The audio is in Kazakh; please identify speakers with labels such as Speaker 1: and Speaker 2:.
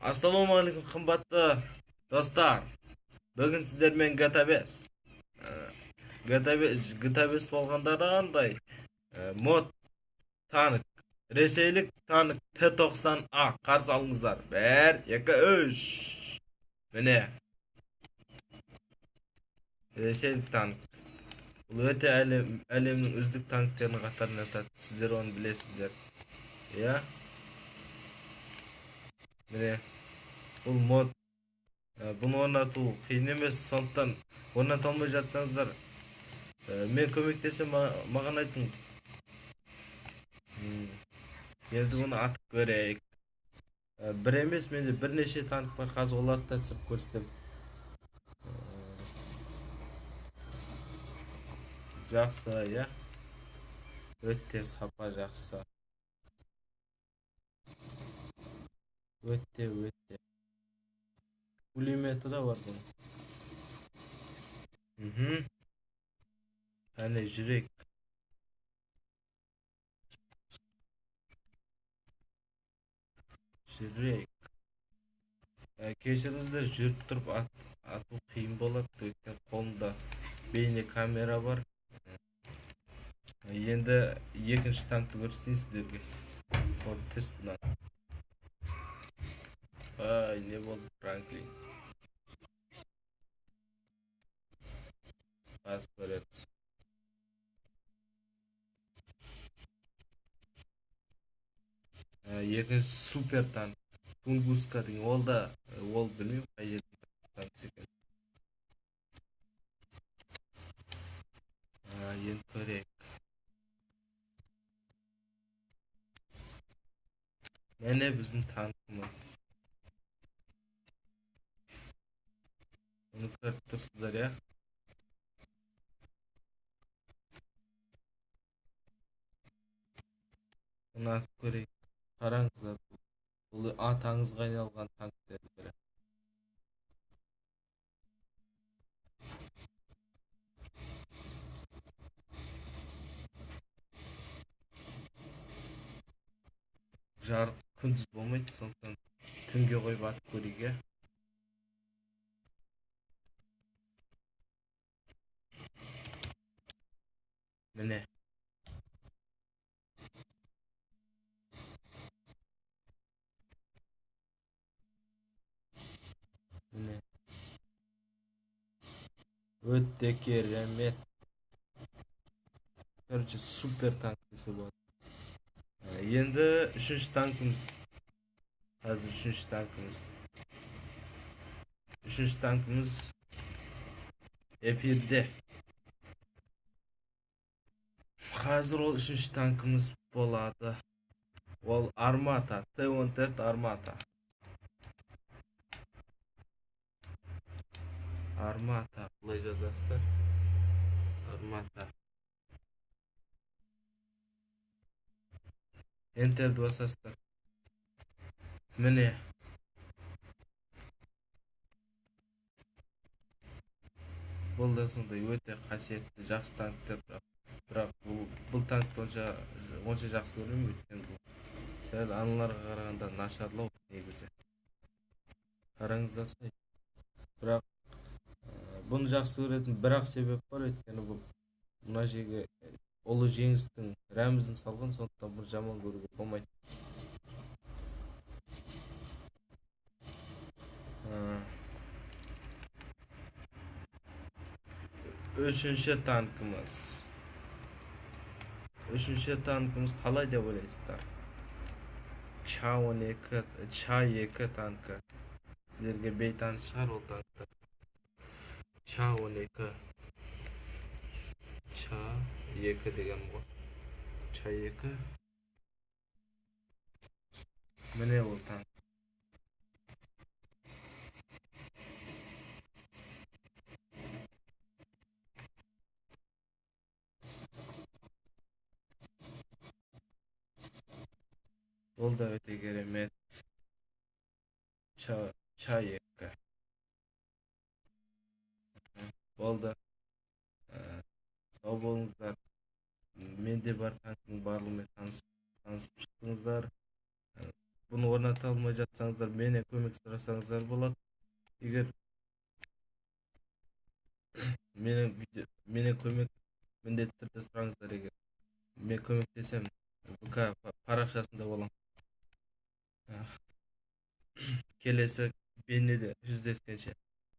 Speaker 1: Ассалаумағалейкум қымбатты достар. Бүгін сіздермен GTA 5. GTA 5 болғандарындай мод танк, ресейлік танк Т-90А қарсы алыңыздар. 1, 2, 3. Міне, ресейлік танк. Бұл өте әлемнің үздік танктерінің қатарына жатады. Сіздер оны білесіздер. Иә, міне, бұл мод. Бұны орнату қиын емес, сондықтан орната алмай жатсаңыздар, мен көмектесем, маған айтыңыз. Енді бұны атып көрейік. Бір емес, менде бірнеше танк бар, қазір оларды да түсіріп көрсетемін. Жақсы, иә, өте сапа жақсы. Өте. Пулеметі да бар бұның. Әне жүрек. Кешіріңіздер, жүріп тұрып ату қиын болады, өйткені қолымда бейне камера бар. Енді екінші танкты көрсетейін сіздерге. Ол тестінен. Не болды, Франклин? Аз көреміз. Екінші супер танк. Тунгуска деген, ол білмеймін қай жерде танк екен. Енді көрейік. Міне біздің танкымыз. Оны көріп тұрсыздар, иә? Оны атып көрейік. Қараңыздар, бұл аты аңызға айналған танктердің бірі. Жарық күндіз болмайды, сондықтан түнге қойып атып көрейік, иә? Міне. Өте керемет. Короче, супер танк десе болады. Енді үшінші танкымыз. Қазір үшінші танкымыз эфирде. Қазір ол үшінші танкымыз болады. Ол Армата, Т-14 Армата. Армата, бұлай жазасыздар. Армата. Энтерді басасыздар. Міне. Бұл да сондай өте қасиетті, жақсы танктер, бірақ бұл танкты онша жақсы көрмеймін, өйткені бұл сәл аналарға қарағанда нашарлау негізі. Қараңыздар, бірақ бұны жақсы көретін бір-ақ себеп бар, өйткені бұл мына жерге ұлы жеңістің рәмізін салған, сондықтан бұны жаман көруге болмайды. Үшінші танкымыз қалай деп ойлайсыздар? Ча-2 танкі. Сіздерге бейтаныс шығар ол танктар. Ча-2. Ча-2 деген ғой. Ча-2. Міне ол танк. Ол да өте керемет. Ча-2. Болды. Сау болыңыздар. Менде бар танктың барлығымен танысып шықтыңыздар. буну орната алмай жатсаңыздар менен көмөк сурасаңыздар болот. Эгер менен көмөк міндетті түрде сұраңыздар. Егер мен көмектесем, ВК парақшасында болам. Келесі бейнеде жүздескенше.